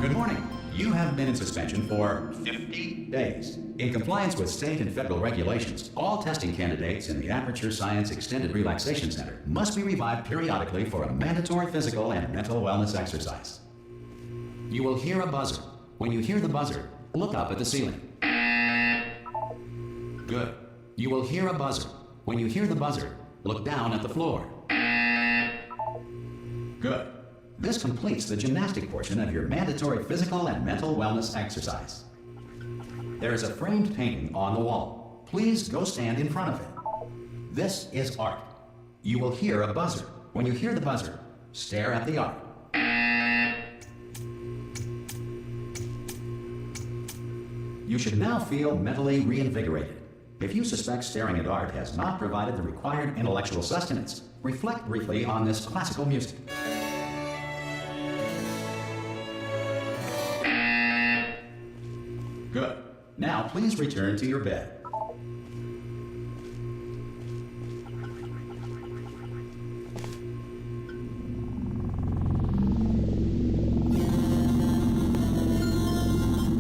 Good morning. You have been in suspension for 50 days. In compliance with state and federal regulations, all testing candidates in the Aperture Science Extended Relaxation Center must be revived periodically for a mandatory physical and mental wellness exercise. You will hear a buzzer. When you hear the buzzer, look up at the ceiling. Good. You will hear a buzzer. When you hear the buzzer, look down at the floor. Good. This completes the gymnastic portion of your mandatory physical and mental wellness exercise. There is a framed painting on the wall. Please go stand in front of it. This is art. You will hear a buzzer. When you hear the buzzer, stare at the art. You should now feel mentally reinvigorated. If you suspect staring at art has not provided the required intellectual sustenance, reflect briefly on this classical music. Good. Now please return to your bed.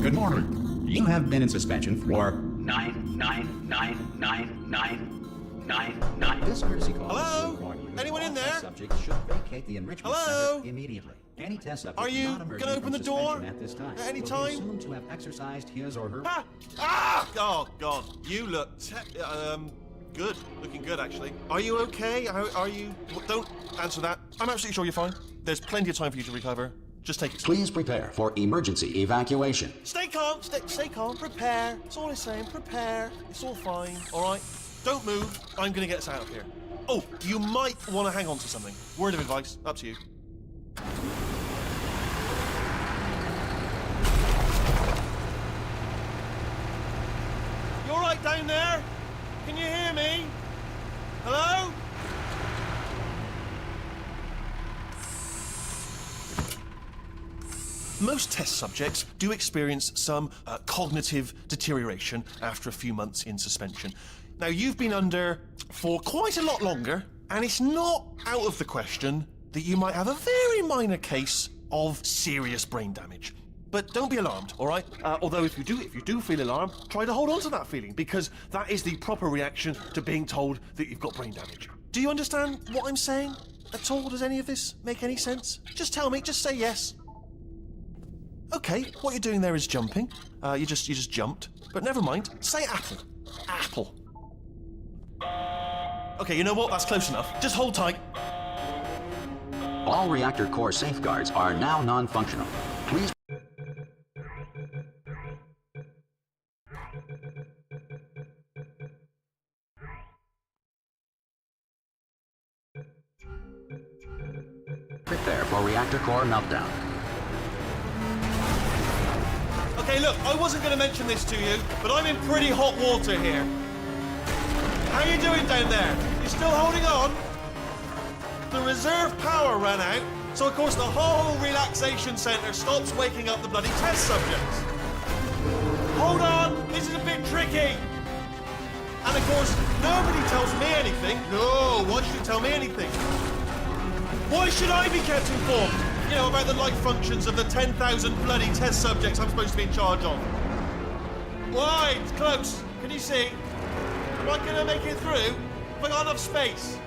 Good morning. You have been in suspension for 9999999. This courtesy call. Hello? Anyone in there? Subject should vacate the enrichment Hello? center immediately. Any test subject Are you not gonna open the door at this time at any will time? be assumed to have exercised his or her. Oh God, you look good. Looking good, actually. Are you okay? Are you? Don't answer that. I'm absolutely sure you're fine. There's plenty of time for you to recover. Just take it. Please prepare for emergency evacuation. Stay calm. Stay calm. Prepare. That's all I'm saying. Prepare. It's all fine. All right. Don't move. I'm gonna get us out of here. Oh, you might want to hang on to something. Word of advice. Up to you. You all right down there? Can you hear me? Hello? Most test subjects do experience some cognitive deterioration after a few months in suspension. Now, you've been under for quite a lot longer, and it's not out of the question that you might have a very minor case of serious brain damage. But don't be alarmed, all right? Although if you do feel alarmed, try to hold on to that feeling, because that is the proper reaction to being told that you've got brain damage. Do you understand what I'm saying at all? Does any of this make any sense? Just tell me, just say yes. Okay, what you're doing there is jumping. You just jumped. But never mind. Say apple. Apple. Okay, you know what? That's close enough. Just hold tight. All reactor core safeguards are now non-functional. Please. Prepare for reactor core meltdown. Okay, look, I wasn't going to mention this to you, but I'm in pretty hot water here. How you doing down there? You still holding on? The reserve power ran out, so of course the whole relaxation centre stops waking up the bloody test subjects. Hold on, this is a bit tricky. And of course, nobody tells me anything. No, why should you tell me anything? Why should I be kept informed? You know, about the life functions of the 10,000 bloody test subjects I'm supposed to be in charge of. Why? It's close. Can you see? Am I gonna make it through? Have I got enough space?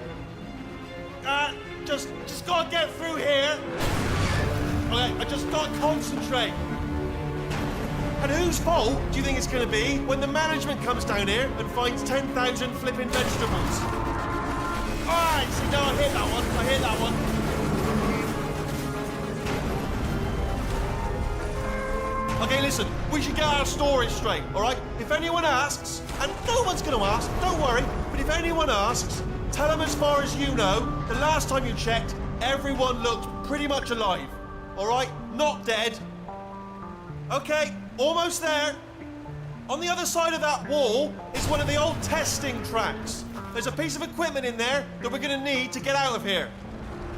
Just gotta get through here. Okay, I just gotta concentrate. And whose fault do you think it's gonna be when the management comes down here and finds 10,000 flipping vegetables? Alright, see, no, I hit that one. I hit that one. Okay, listen, we should get our story straight, all right? If anyone asks, and no one's going to ask, don't worry, but if anyone asks, tell them as far as you know, the last time you checked, everyone looked pretty much alive, all right? Not dead. Okay, almost there. On the other side of that wall is one of the old testing tracks. There's a piece of equipment in there that we're gonna need to get out of here.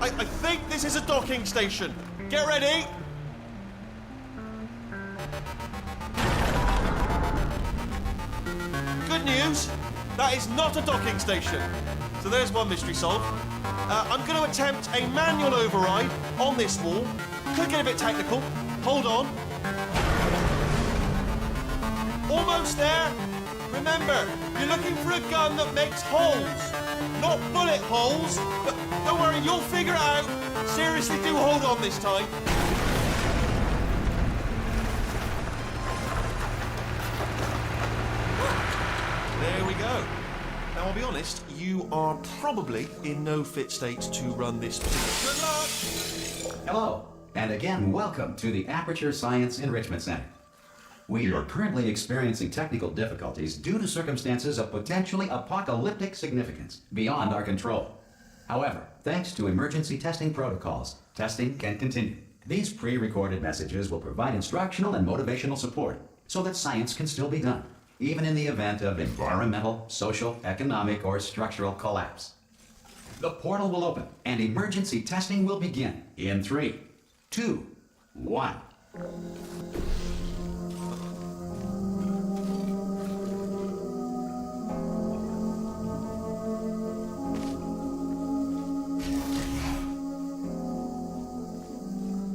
I think this is a docking station. Get ready. Good news, that is not a docking station. So there's one mystery solved. I'm going to attempt a manual override on this wall. Could get a bit technical. Hold on. Almost there. Remember, you're looking for a gun that makes holes, not bullet holes. But don't worry, you'll figure it out. Seriously, do hold on this time. There we go. Now, I'll be honest, you are probably in no fit state to run this particular. Good luck! Hello, and again, welcome to the Aperture Science Enrichment Center. We are currently experiencing technical difficulties due to circumstances of potentially apocalyptic significance beyond our control. However, thanks to emergency testing protocols, testing can continue. These pre-recorded messages will provide instructional and motivational support so that science can still be done, even in the event of environmental, social, economic, or structural collapse. The portal will open and emergency testing will begin in 3, 2, 1.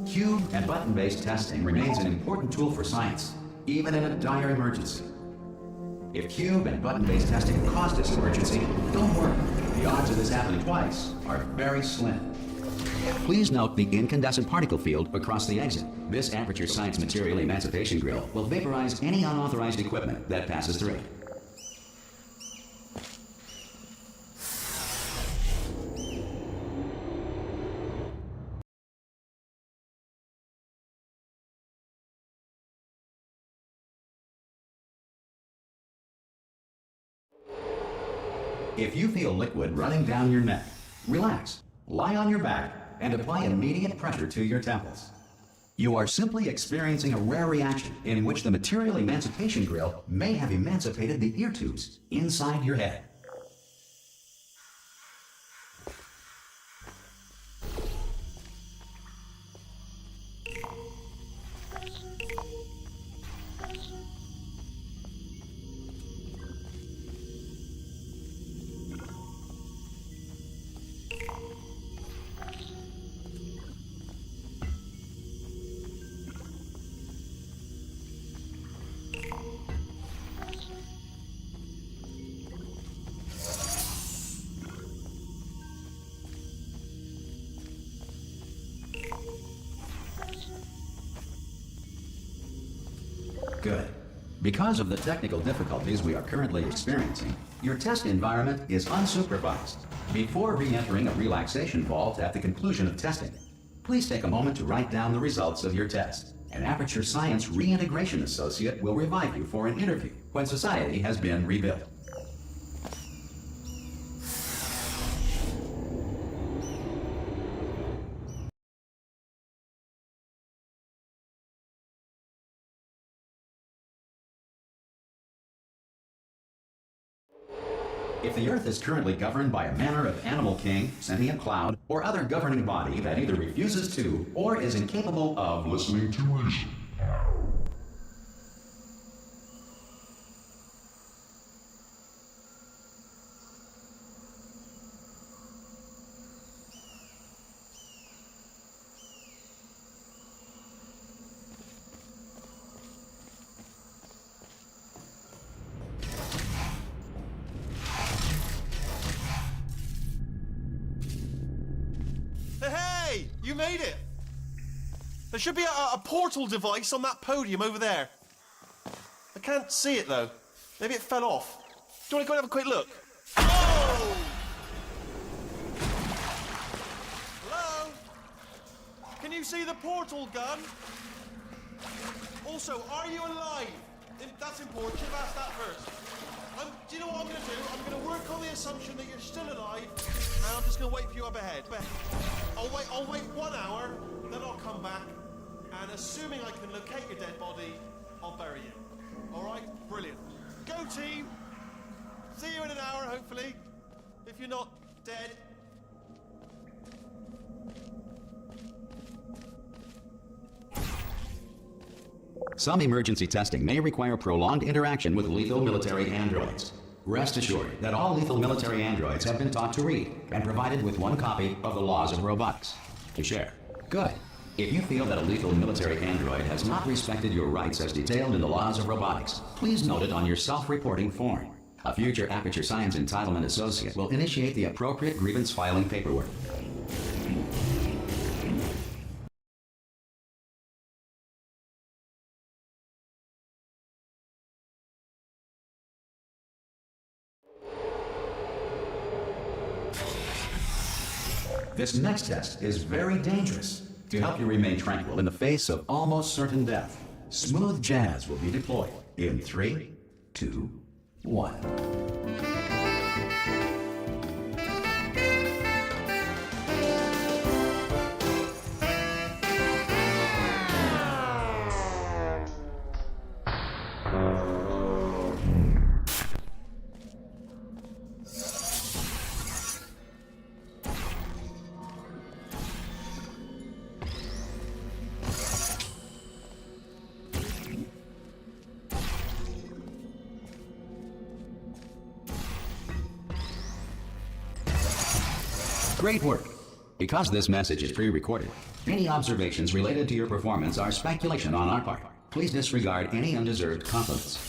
Cube and button-based testing remains an important tool for science, even in a dire emergency. If cube and button-based testing caused this emergency, don't worry. The odds of this happening twice are very slim. Please note the incandescent particle field across the exit. This Aperture Science Material Emancipation Grill will vaporize any unauthorized equipment that passes through. If you feel liquid running down your neck, relax, lie on your back, and apply immediate pressure to your temples. You are simply experiencing a rare reaction in which the Material Emancipation Grill may have emancipated the ear tubes inside your head. Good. Because of the technical difficulties we are currently experiencing, your test environment is unsupervised. Before re-entering a relaxation vault at the conclusion of testing, please take a moment to write down the results of your test. An Aperture Science Reintegration Associate will revive you for an interview when society has been rebuilt. If the Earth is currently governed by a manner of animal king, sentient cloud, or other governing body that either refuses to or is incapable of listening to reason, Hey, you made it! There should be a portal device on that podium over there. I can't see it though. Maybe it fell off. Do you want to go and have a quick look? Oh! Hello? Can you see the portal gun? Also, are you alive? That's important. You should have asked that first. Do you know what I'm going to do? I'm going to work on the assumption that you're still alive, and I'm just going to wait for you up ahead. I'll wait 1 hour, then I'll come back, and assuming I can locate your dead body, I'll bury you. All right? Brilliant. hopefully. If you're not dead. Some emergency testing may require prolonged interaction with lethal military androids. Rest assured that all lethal military androids have been taught to read and provided with one copy of the laws of robotics to share. Good. If you feel that a lethal military android has not respected your rights as detailed in the laws of robotics, please note it on your self-reporting form. A future Aperture Science Entitlement Associate will initiate the appropriate grievance filing paperwork. This next test is very dangerous. To help you remain tranquil in the face of almost certain death, smooth jazz will be deployed in 3, 2, 1. Great work! Because this message is pre-recorded, any observations related to your performance are speculation on our part. Please disregard any undeserved compliments.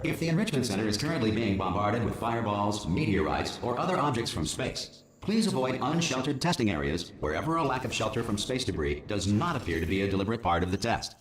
If the Enrichment Center is currently being bombarded with fireballs, meteorites, or other objects from space, please avoid unsheltered testing areas wherever a lack of shelter from space debris does not appear to be a deliberate part of the test.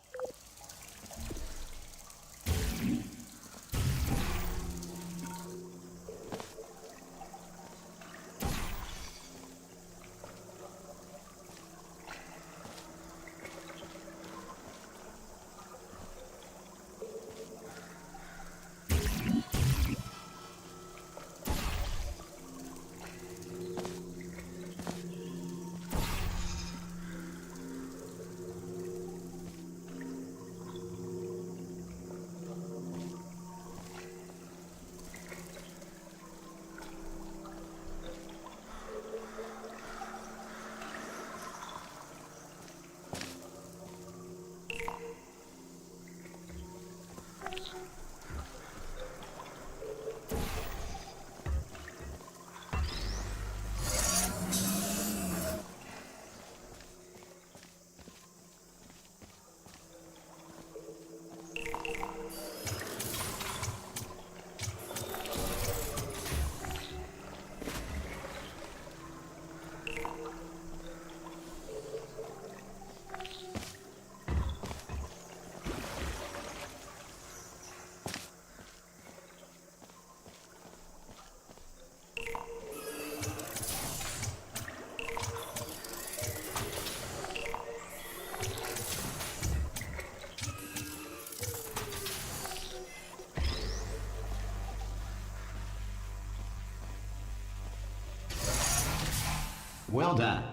Well done.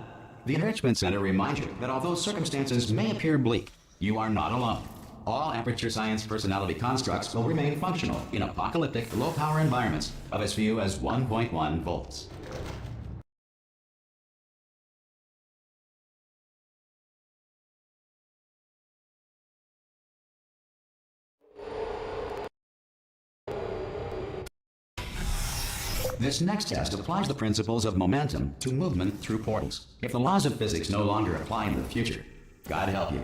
The Enrichment Center reminds you that although circumstances may appear bleak, you are not alone. All Aperture Science personality constructs will remain functional in apocalyptic, low-power environments of as few as 1.1 volts. This next test applies the principles of momentum to movement through portals. If the laws of physics no longer apply in the future, God help you.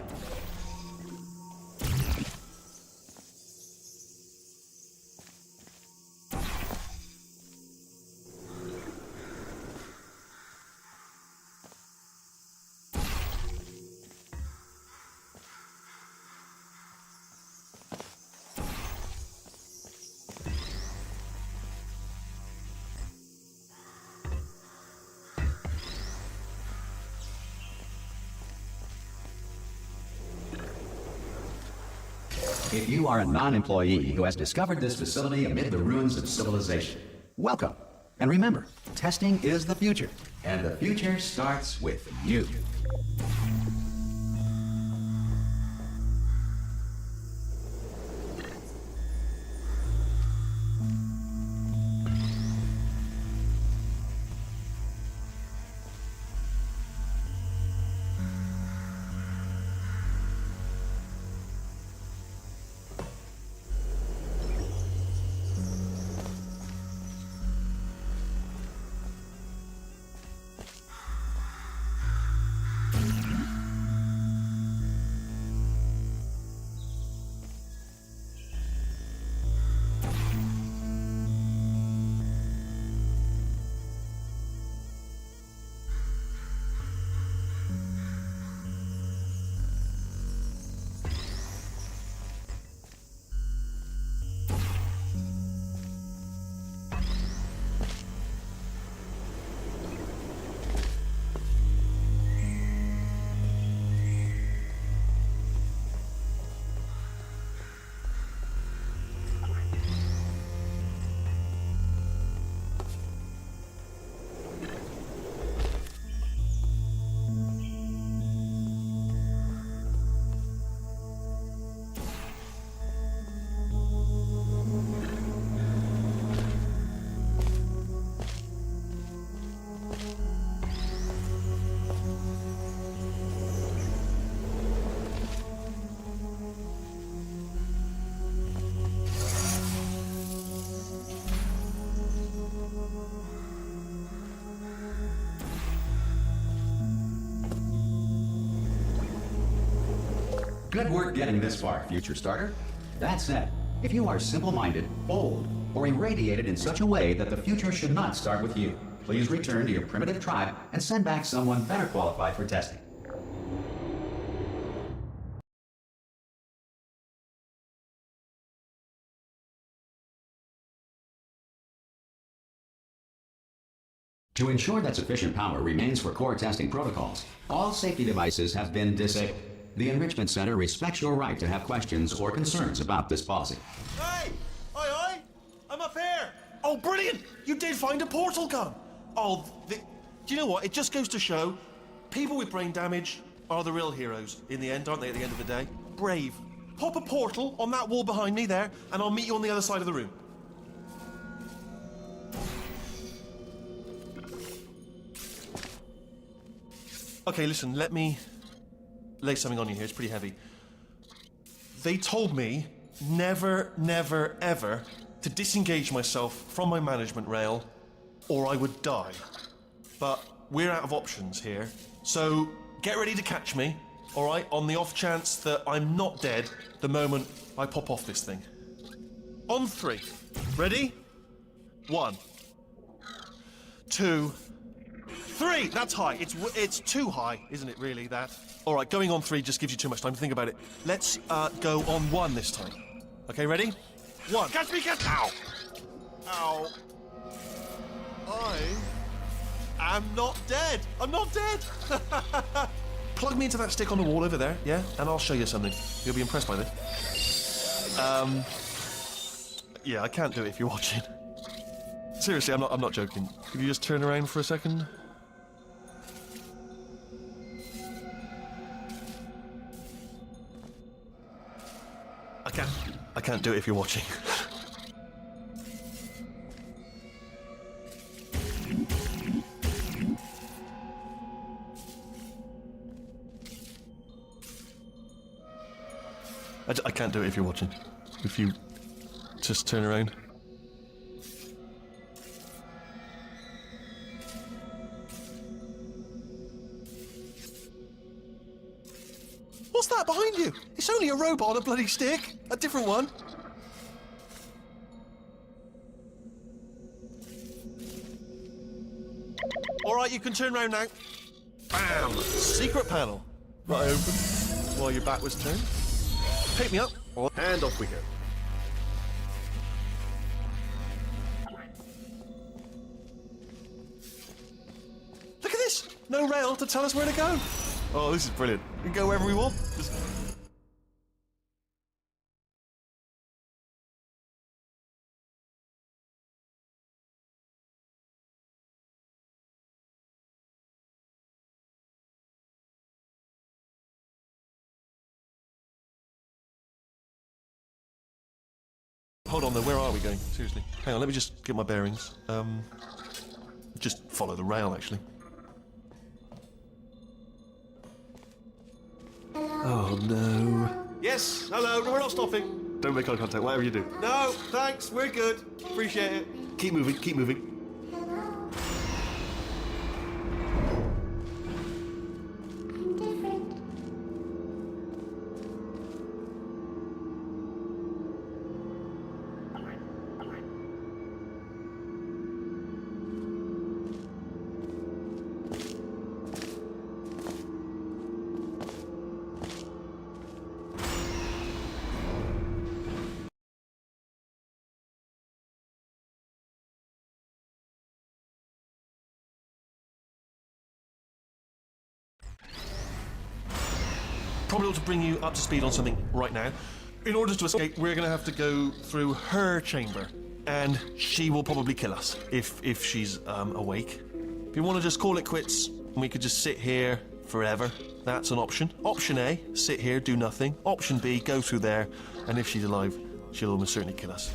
If you are a non-employee who has discovered this facility amid the ruins of civilization, welcome. And remember, testing is the future, and the future starts with you. Good work getting this far, future starter. That said, if you are simple-minded, bold, or irradiated in such a way that the future should not start with you, please return to your primitive tribe and send back someone better qualified for testing. To ensure that sufficient power remains for core testing protocols, all safety devices have been disabled. The Enrichment Center respects your right to have questions or concerns about this policy. Hey! Aye, aye! I'm up here! Oh, brilliant! You did find a portal gun! Oh, do you know what? It just goes to show, people with brain damage are the real heroes in the end, aren't they, at the end of the day? Brave. Pop a portal on that wall behind me there, and I'll meet you on the other side of the room. Okay, listen, let me lay something on you here. It's pretty heavy. They told me never, never, ever to disengage myself from my management rail or I would die. But we're out of options here. So get ready to catch me, all right, on the off chance that I'm not dead the moment I pop off this thing. On 3. Ready? 1, 2, 3! That's high. It's too high, isn't it, really, that? All right, going on 3 just gives you too much time to think about it. Let's go on 1 this time. Okay, ready? 1. Catch me, catch... Ow! Ow. I am not dead. I'm not dead. Plug me into that stick on the wall over there, yeah? And I'll show you something. You'll be impressed by this. Yeah, I can't do it if you're watching. Seriously, I'm not joking. Could you just turn around for a second? I can't do it if you're watching. I can't do it if you're watching. If you just turn around. behind you. It's only a robot on a bloody stick. A different one. All right, you can turn round now. Bam! Secret panel. Right open while your back was turned. Pick me up, and off we go. Look at this! No rail to tell us where to go. Oh, this is brilliant. We can go wherever we want. Just... Hold on though, where are we going? Seriously. Hang on, let me just get my bearings. Just follow the rail, actually. Oh no. Yes, hello, no, we're not stopping. Don't make eye contact, whatever you do. No, thanks, we're good. Appreciate it. Keep moving, keep moving. Probably ought to bring you up to speed on something right now. In order to escape, we're going to have to go through her chamber, and she will probably kill us if she's awake. If you want to just call it quits, and we could just sit here forever, that's an option. Option A, sit here, do nothing. Option B, go through there, and if she's alive, she'll almost certainly kill us.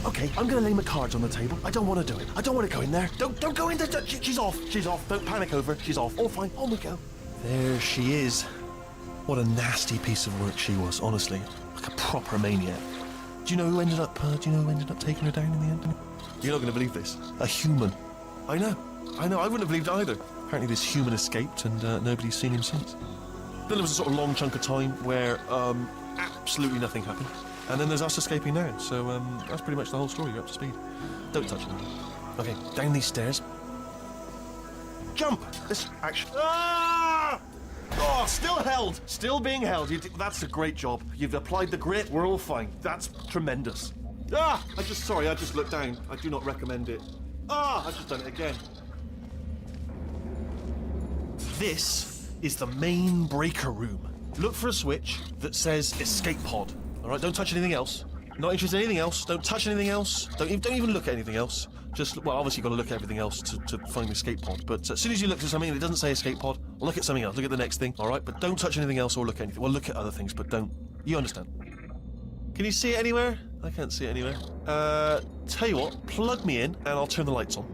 Okay, I'm going to lay my cards on the table. I don't want to do it. I don't want to go in there. Don't go in there. She's off. She's off. Don't panic over. She's off. All fine. On we go. There she is. What a nasty piece of work she was, honestly. Like a proper maniac. Do you know who ended up taking her down in the end? You're not going to believe this. A human. I know. I wouldn't have believed it either. Apparently this human escaped and nobody's seen him since. Then there was a sort of long chunk of time where absolutely nothing happened. And then there's us escaping now. So that's pretty much the whole story. You're up to speed. Don't touch them. Okay, down these stairs. Jump! This action. Ah! Oh, still held. Still being held. That's a great job. You've applied the grit. We're all fine. That's tremendous. Ah! I just looked down. I do not recommend it. Ah! I've just done it again. This is the main breaker room. Look for a switch that says escape pod. All right, don't touch anything else. Not interested in anything else. Don't touch anything else. Don't even look at anything else. Just, well, obviously you've got to look at everything else to find the escape pod. But as soon as you look at something and it doesn't say escape pod, look at something else. Look at the next thing, all right? But don't touch anything else or look at anything. Well, look at other things, but don't. You understand? Can you see it anywhere? I can't see it anywhere. Tell you what, plug me in and I'll turn the lights on.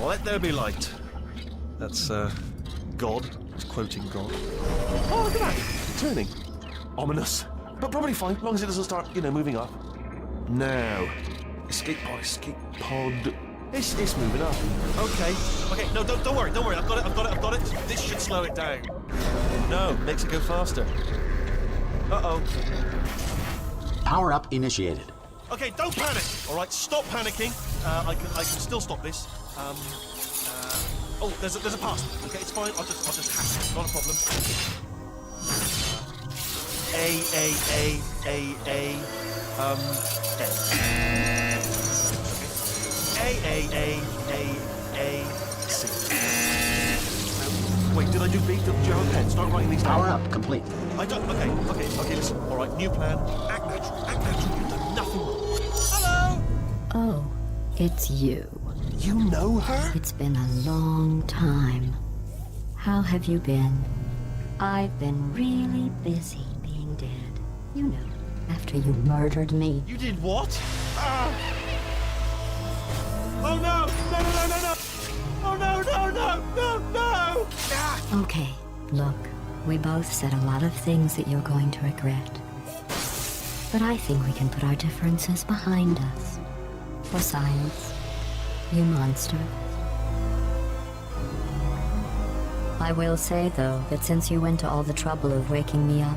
Let there be light. That's, God. It's quoting God. Oh, look at that. Turning. Ominous. But probably fine, as long as it doesn't start, moving up. Now. Escape pod. It's moving up. Okay, no, don't worry. I've got it. This should slow it down. No, makes it go faster. Uh-oh. Power up initiated. Okay, don't panic. All right, stop panicking. I can still stop this. Oh, there's a pass. Okay, it's fine. I'll just hack it. Not a problem. A. C. Wait, did I do B? Do you have a pen? Start writing these down. Power up complete. I don't. Okay, listen. All right, new plan. Act natural. You've done nothing wrong. Hello! Oh, it's you. You know her? It's been a long time. How have you been? I've been really busy being dead. You know, after you murdered me. You did what? Oh no! No! Oh no! Ah! Okay, look, we both said a lot of things that you're going to regret. But I think we can put our differences behind us. For science, you monster. I will say, though, that since you went to all the trouble of waking me up,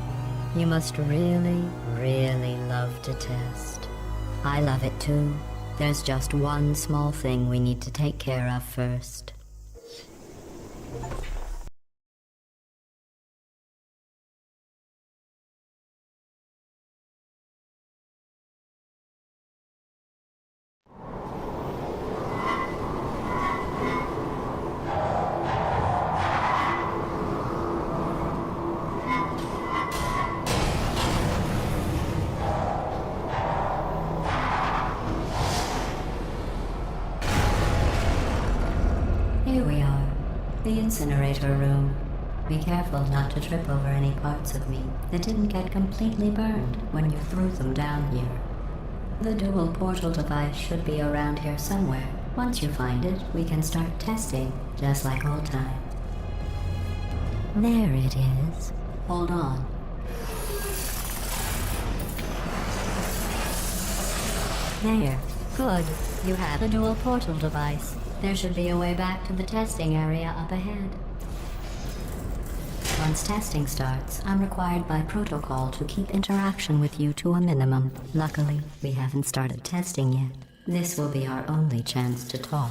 you must really, really love to test. I love it too. There's just one small thing we need to take care of first. Here we are, the incinerator room. Be careful not to trip over any parts of me that didn't get completely burned when you threw them down here. The dual portal device should be around here somewhere. Once you find it, we can start testing, just like old times. There it is. Hold on. There. Good. You have the dual portal device. There should be a way back to the testing area up ahead. Once testing starts, I'm required by protocol to keep interaction with you to a minimum. Luckily, we haven't started testing yet. This will be our only chance to talk.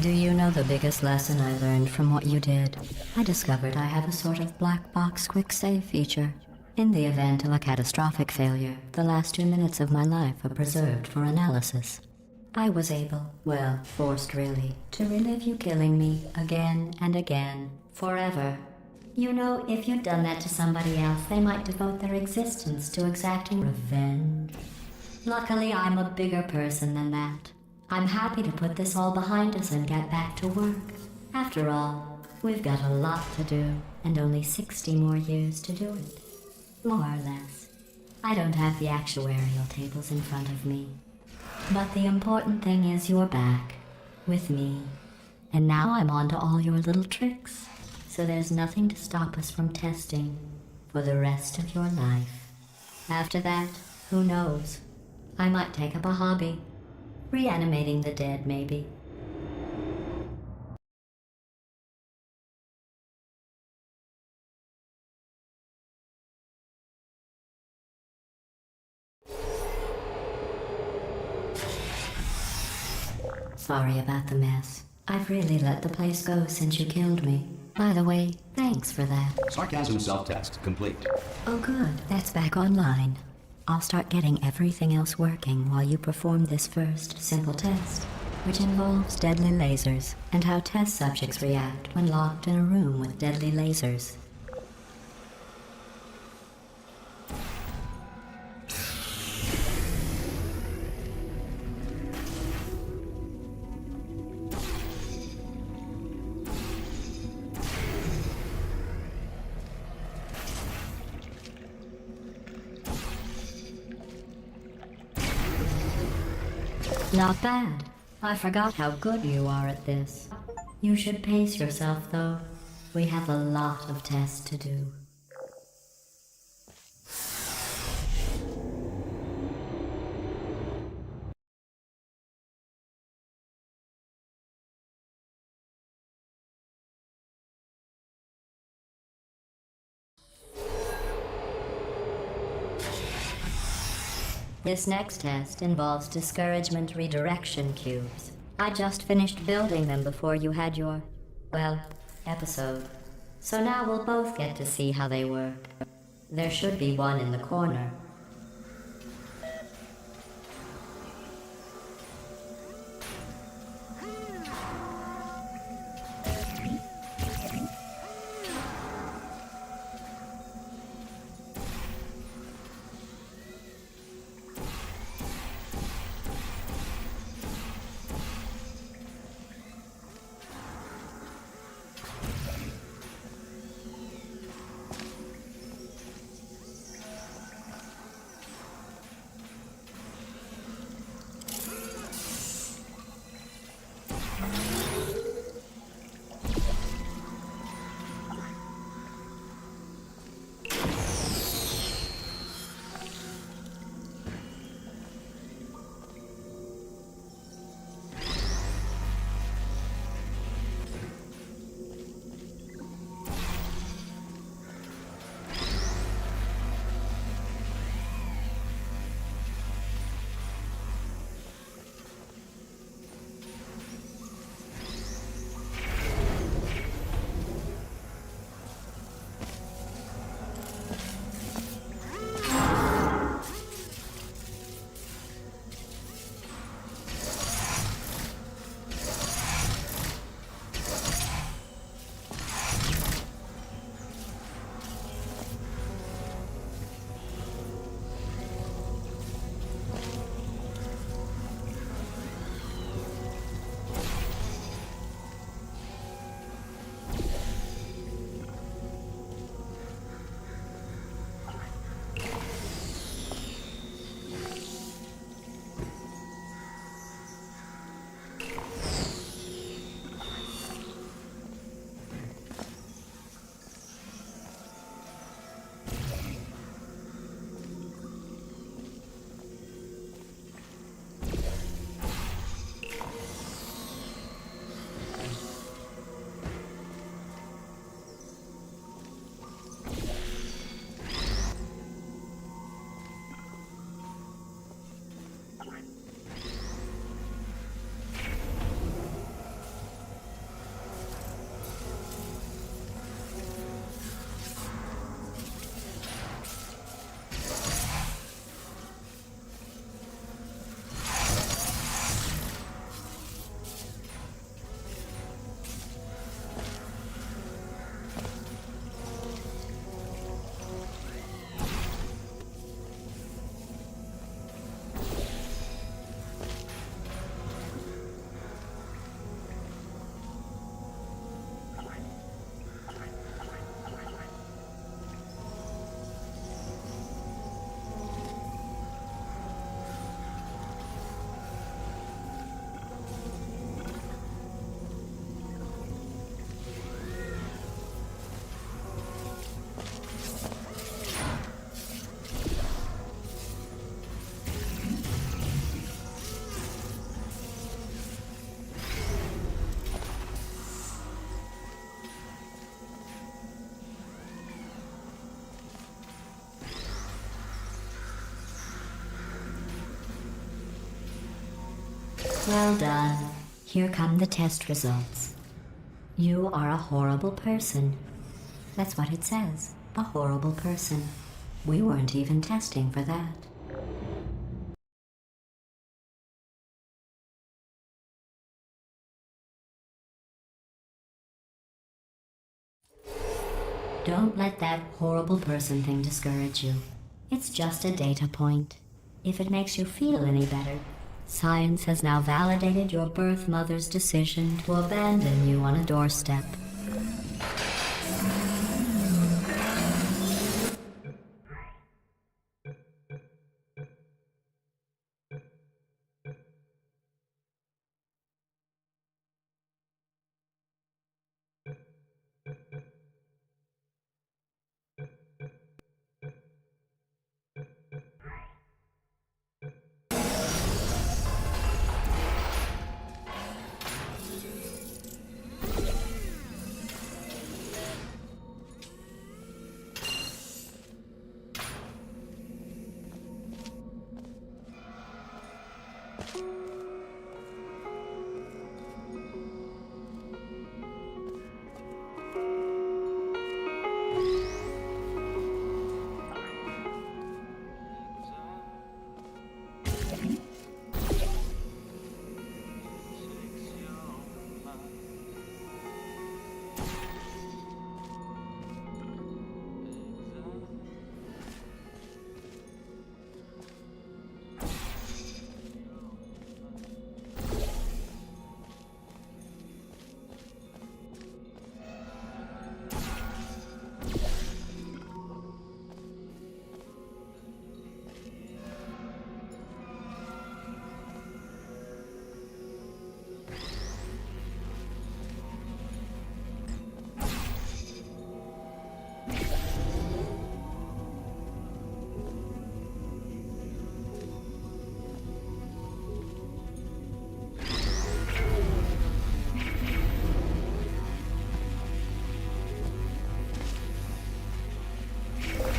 Do you know the biggest lesson I learned from what you did? I discovered I have a sort of black box quick save feature. In the event of a catastrophic failure, the last 2 minutes of my life are preserved for analysis. I was able, well, forced really, to relive you killing me again and again, forever. You know, if you'd done that to somebody else, they might devote their existence to exacting revenge. Luckily, I'm a bigger person than that. I'm happy to put this all behind us and get back to work. After all, we've got a lot to do, and only 60 more years to do it. More or less. I don't have the actuarial tables in front of me. But the important thing is you're back, with me. And now I'm on to all your little tricks. So there's nothing to stop us from testing for the rest of your life. After that, who knows? I might take up a hobby. Reanimating the dead, maybe. Sorry about the mess. I've really let the place go since you killed me. By the way, thanks for that. Sarcasm self-test complete. Oh good, that's back online. I'll start getting everything else working while you perform this first simple test, which involves deadly lasers and how test subjects react when locked in a room with deadly lasers. Not bad. I forgot how good you are at this. You should pace yourself, though. We have a lot of tests to do. This next test involves discouragement redirection cubes. I just finished building them before you had your, well, episode. So now we'll both get to see how they work. There should be one in the corner. Well done. Here come the test results. You are a horrible person. That's what it says. A horrible person. We weren't even testing for that. Don't let that horrible person thing discourage you. It's just a data point. If it makes you feel any better, science has now validated your birth mother's decision to abandon you on a doorstep.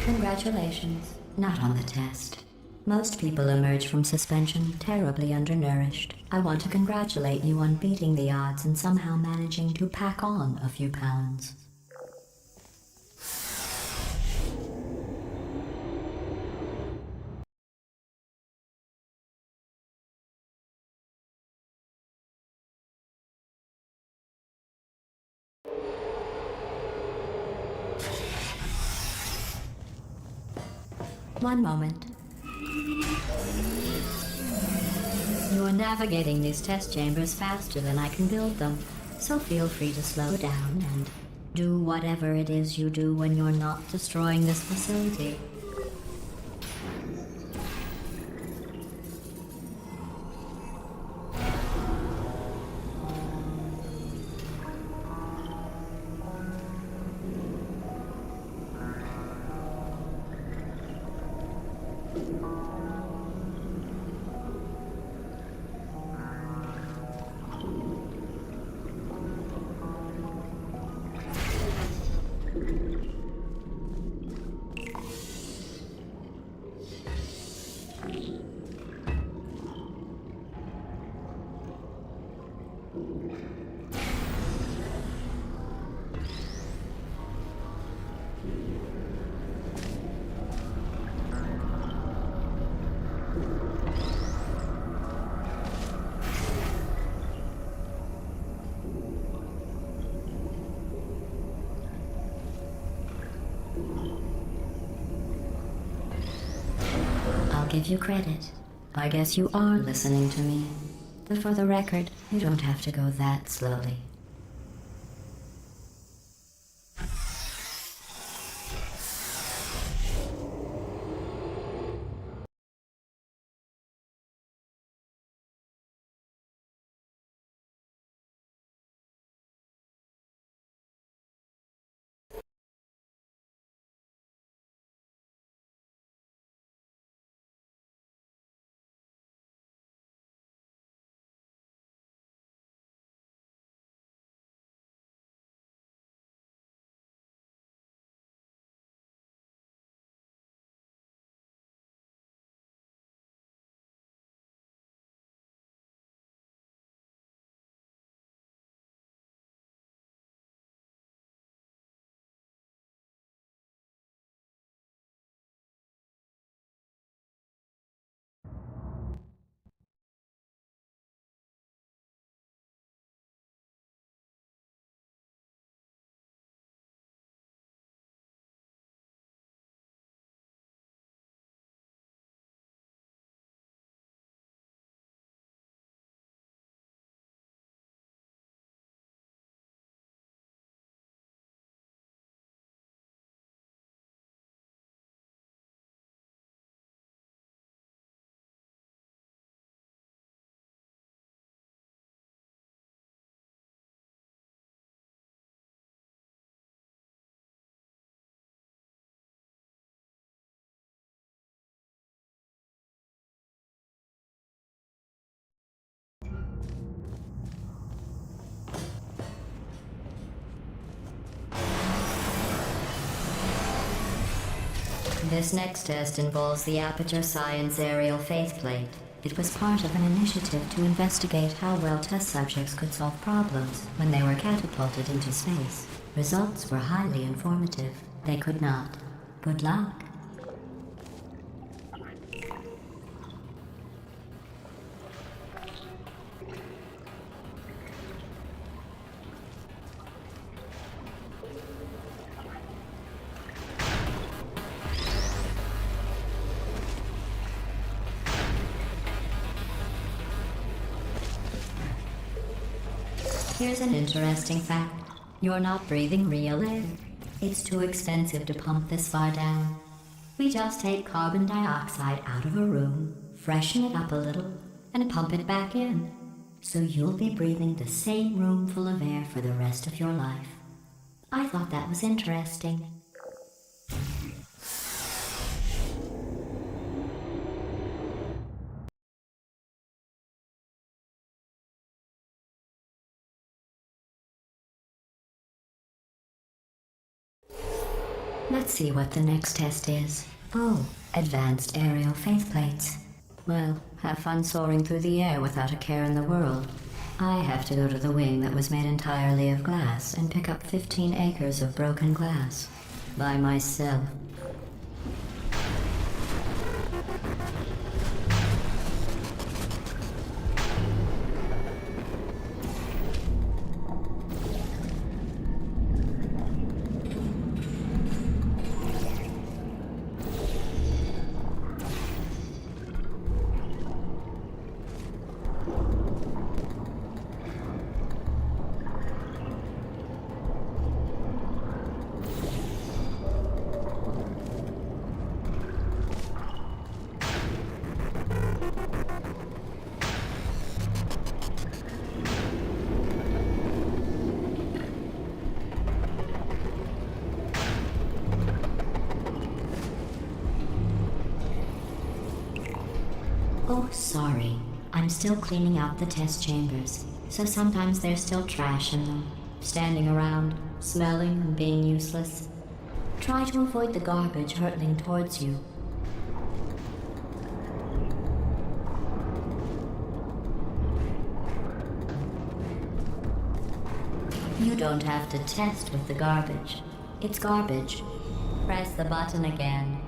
Congratulations. Not on the test. Most people emerge from suspension terribly undernourished. I want to congratulate you on beating the odds and somehow managing to pack on a few pounds. One moment. You are navigating these test chambers faster than I can build them, so feel free to slow down and do whatever it is you do when you're not destroying this facility. I'll give you credit. I guess you are listening to me. But for the record, you don't have to go that slowly. This next test involves the Aperture Science Aerial Faceplate. It was part of an initiative to investigate how well test subjects could solve problems when they were catapulted into space. Results were highly informative. They could not. Good luck. Here's an interesting fact. You're not breathing real air. It's too expensive to pump this far down. We just take carbon dioxide out of a room, freshen it up a little, and pump it back in. So you'll be breathing the same room full of air for the rest of your life. I thought that was interesting. Let's see what the next test is. Oh, advanced aerial faceplates. Well, have fun soaring through the air without a care in the world. I have to go to the wing that was made entirely of glass and pick up 15 acres of broken glass. By myself. Oh, sorry. I'm still cleaning out the test chambers, so sometimes there's still trash in them, standing around, smelling and being useless. Try to avoid the garbage hurtling towards you. You don't have to test with the garbage. It's garbage. Press the button again.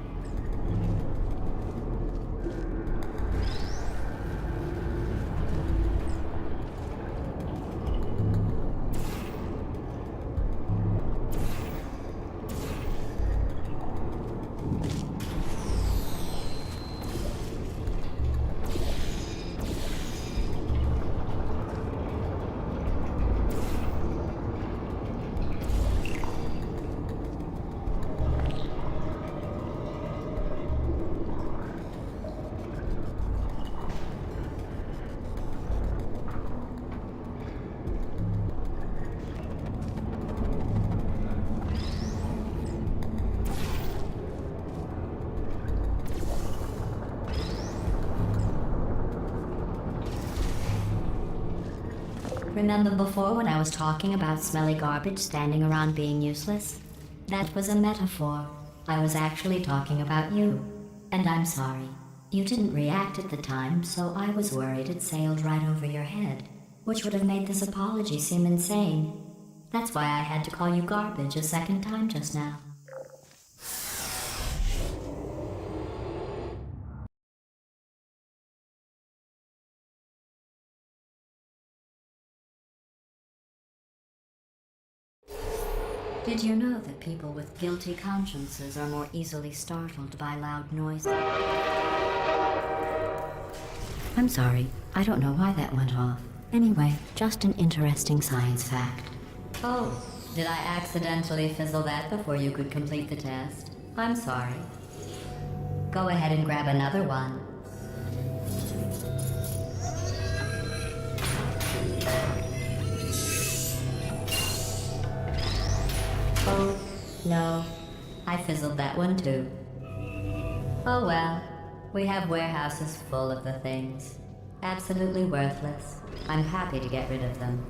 Remember before when I was talking about smelly garbage standing around being useless? That was a metaphor. I was actually talking about you. And I'm sorry. You didn't react at the time, so I was worried it sailed right over your head, which would have made this apology seem insane. That's why I had to call you garbage a second time just now. Did you know that people with guilty consciences are more easily startled by loud noises? I'm sorry, I don't know why that went off. Anyway, just an interesting science fact. Oh, did I accidentally fizzle that before you could complete the test? I'm sorry. Go ahead and grab another one. Oh, no. I fizzled that one too. Oh well. We have warehouses full of the things. Absolutely worthless. I'm happy to get rid of them.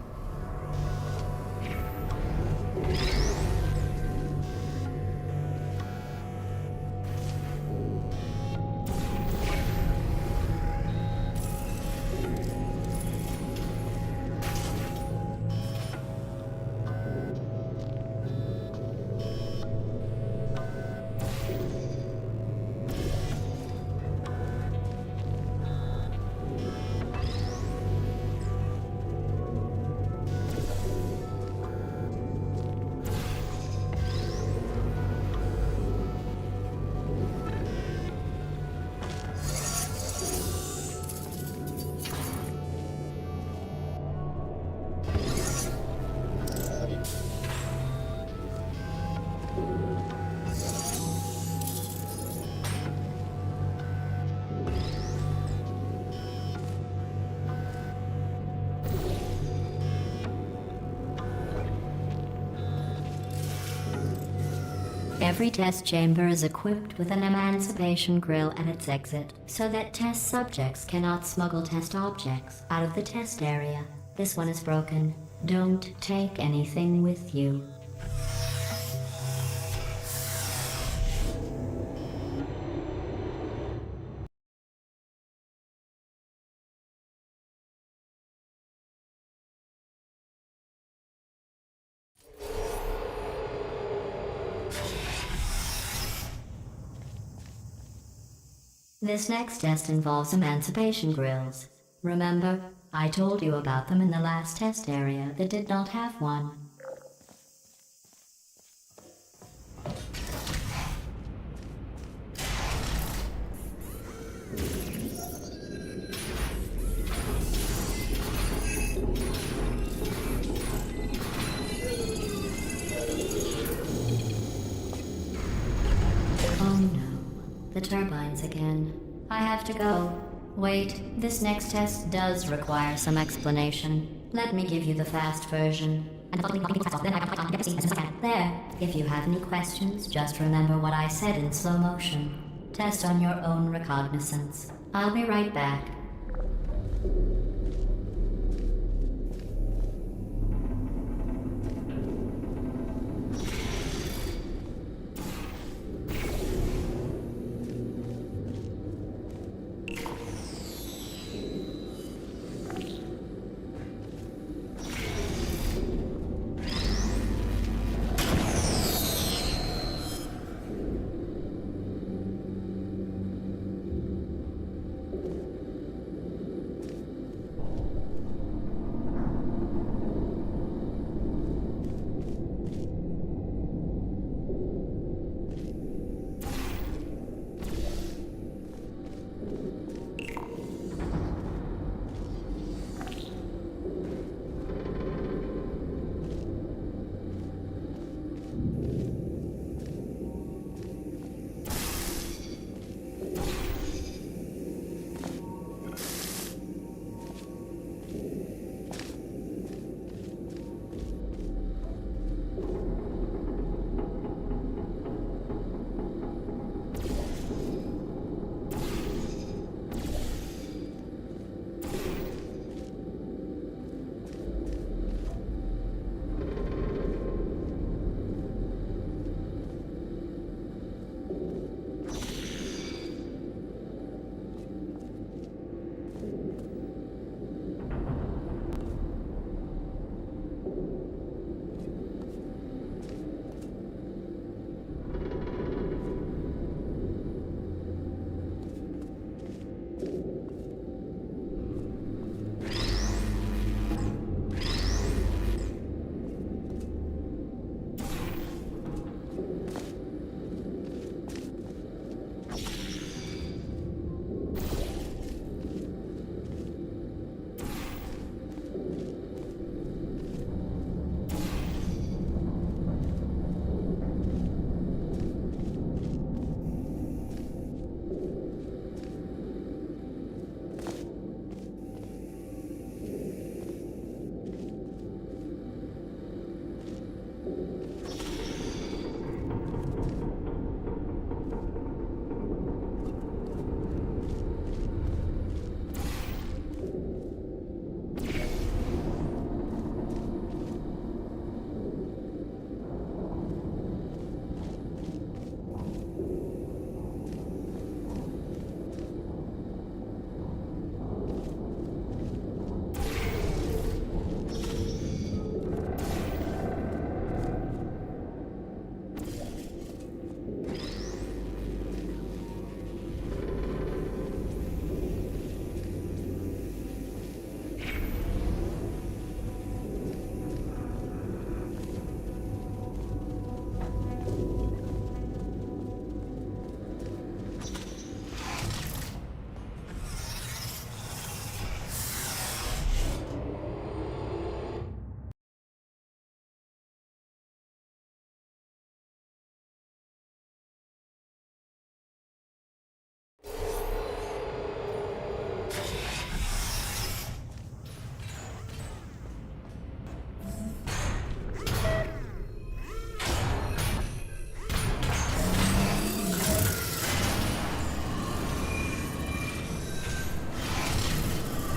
Every test chamber is equipped with an emancipation grill at its exit, so that test subjects cannot smuggle test objects out of the test area. This one is broken. Don't take anything with you. This next test involves emancipation grills. Remember, I told you about them in the last test area that did not have one. Oh no, the turbines again. I have to go. Wait, this next test does require some explanation. Let me give you the fast version. There. If you have any questions, just remember what I said in slow motion. Test on your own recognizance. I'll be right back.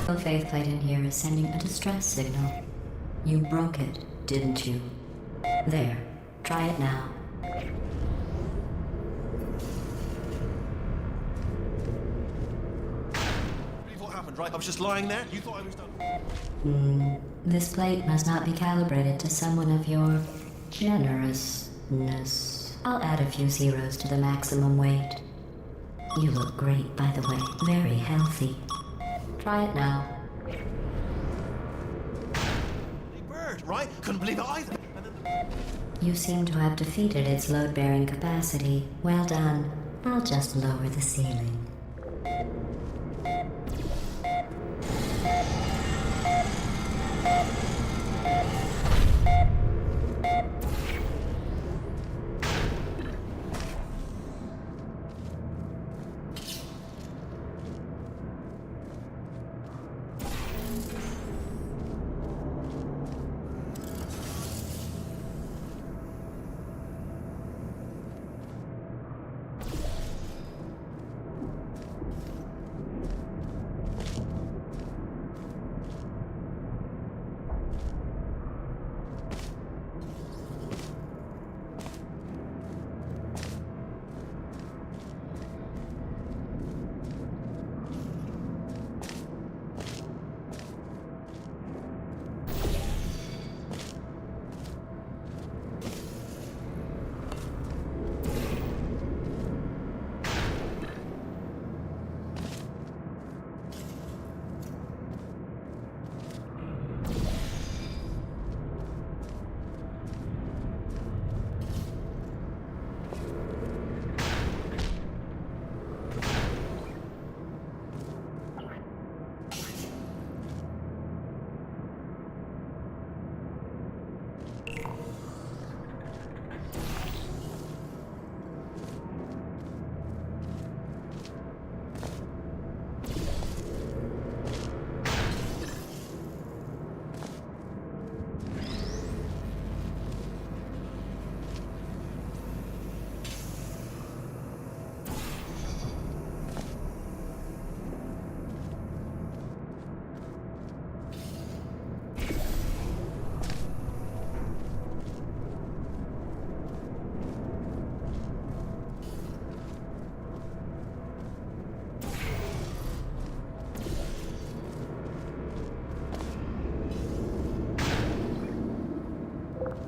The faith plate in here is sending a distress signal. You broke it, didn't you? There. Try it now. Believe what happened, right? I was just lying there. You thought I was done. This plate must not be calibrated to someone of your generousness. I'll add a few zeros to the maximum weight. You look great, by the way. Very healthy. Try it now. Hey, bird, right? Couldn't believe it either. And then You seem to have defeated its load-bearing capacity. Well done. I'll just lower the ceiling.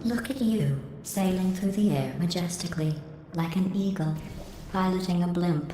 Look at you, sailing through the air majestically, like an eagle, piloting a blimp.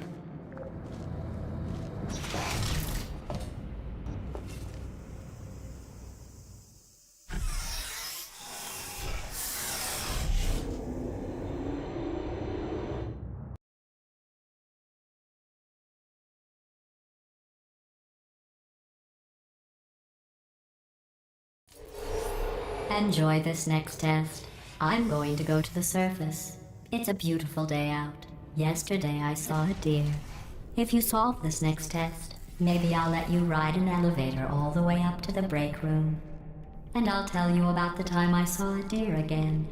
Enjoy this next test. I'm going to go to the surface. It's a beautiful day out. Yesterday I saw a deer. If you solve this next test, maybe I'll let you ride an elevator all the way up to the break room. And I'll tell you about the time I saw a deer again.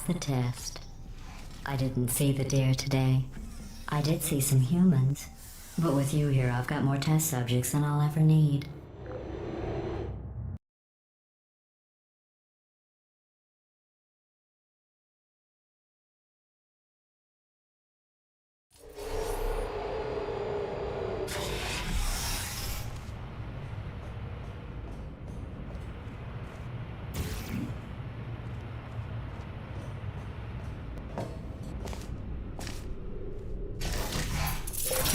the test. I didn't see the deer today. I did see some humans. But with you here, I've got more test subjects than I'll ever need.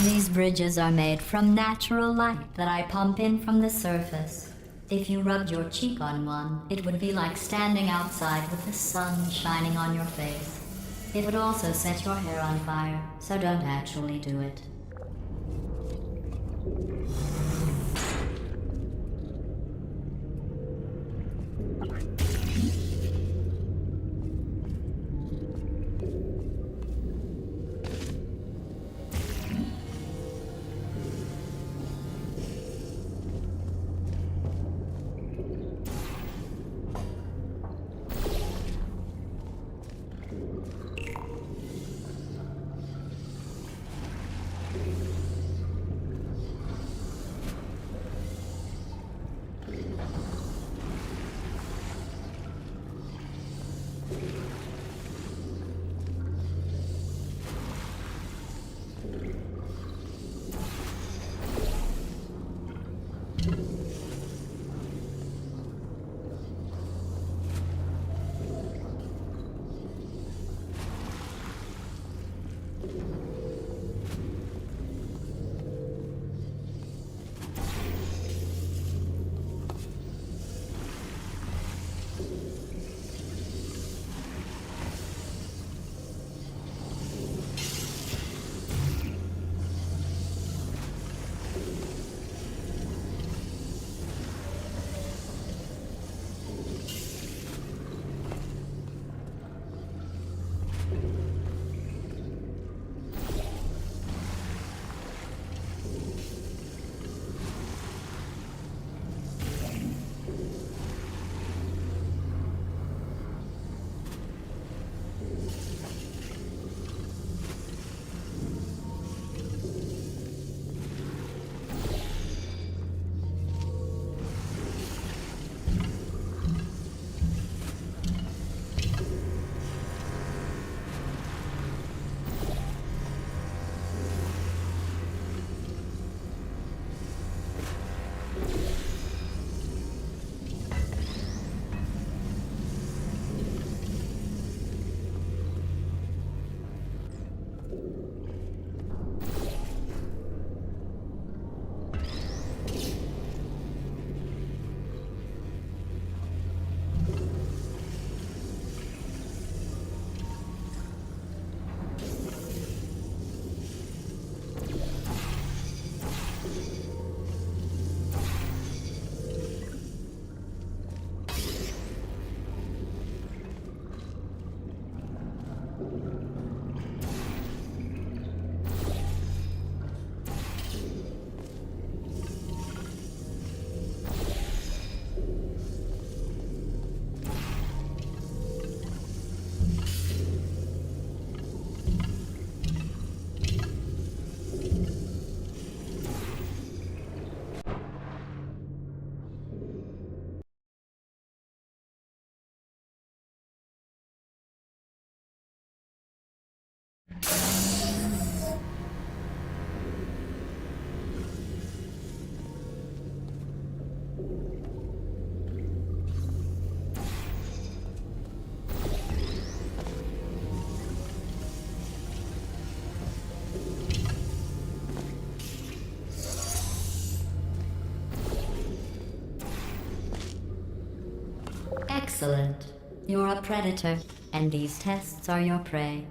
These bridges are made from natural light that I pump in from the surface. If you rubbed your cheek on one, it would be like standing outside with the sun shining on your face. It would also set your hair on fire, so don't actually do it. Excellent. You're a predator, and these tests are your prey.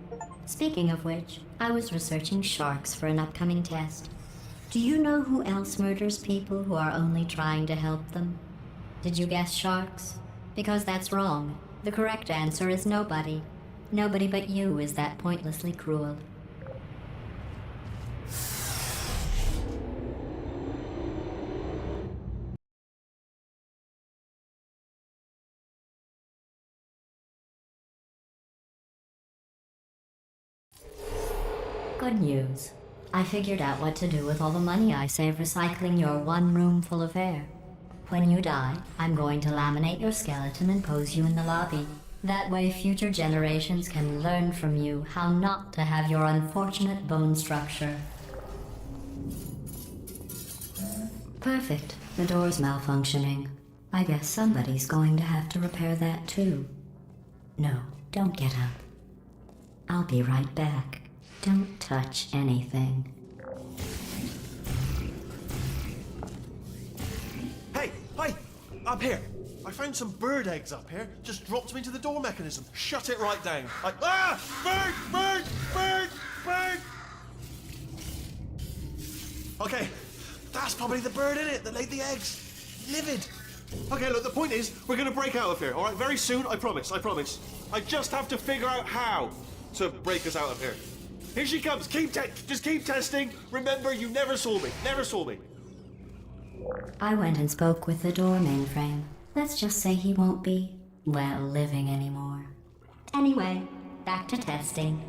Speaking of which, I was researching sharks for an upcoming test. Do you know who else murders people who are only trying to help them? Did you guess sharks? Because that's wrong. The correct answer is nobody. Nobody but you is that pointlessly cruel. Good news. I figured out what to do with all the money I save recycling your one room full of air. When you die, I'm going to laminate your skeleton and pose you in the lobby. That way future generations can learn from you how not to have your unfortunate bone structure. Perfect. The door's malfunctioning. I guess somebody's going to have to repair that too. No, don't get up. I'll be right back. Don't touch anything. Hey, hi! Up here! I found some bird eggs up here. Just dropped them into the door mechanism. Shut it right down. Bird! Bird! Bird! Bird! Okay, that's probably the bird in it that laid the eggs. Livid. Okay, look, the point is, we're gonna break out of here, all right? Very soon, I promise, I promise. I just have to figure out how to break us out of here. Here she comes. Just keep testing. Remember, you never saw me. Never saw me. I went and spoke with the door mainframe. Let's just say he won't be, well, living anymore. Anyway, back to testing.